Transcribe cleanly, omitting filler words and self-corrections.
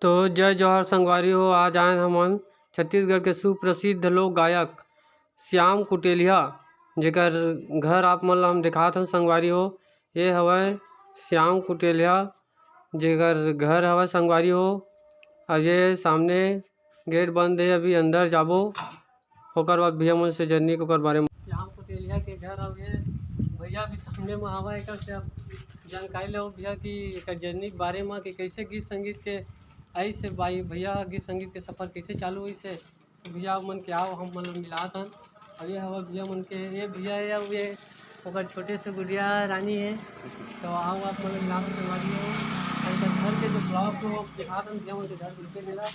तो जय जौहर संगवारी हो। आज आए हमन छत्तीसगढ़ के सुप्रसिद्ध लोक गायक श्याम कुटेलिया जेकर घर आप मन ला हम दिखात हन संगवारी हो। ये हवय श्याम कुटेलिया जेकर घर हवय संगवारी हो। और ये सामने गेट बंद है, अभी अंदर जाबो ओकर बाद भैया मन से जर्नी ओकर बारे में। श्याम कुटेलिया के घर अब ये भैया भी सामने में हवय। एकर से अब जानकारी लो भैया की एकर जर्नी के बारे में कि कैसे गीत संगीत के आई से भाई भैया गीत संगीत के सफ़र कैसे चालू हुई से। तो भैया मन के आओ हम मन मिलात हन। और ये हवा भैया मन के ये भैया है अब ये ओकर छोटे से गुड़िया रानी है। तो आओ आप मन मिला संगवारी हो। और घर के जो ब्लॉग को दिखात हन भैया मन के घर बिल्कुल मिला।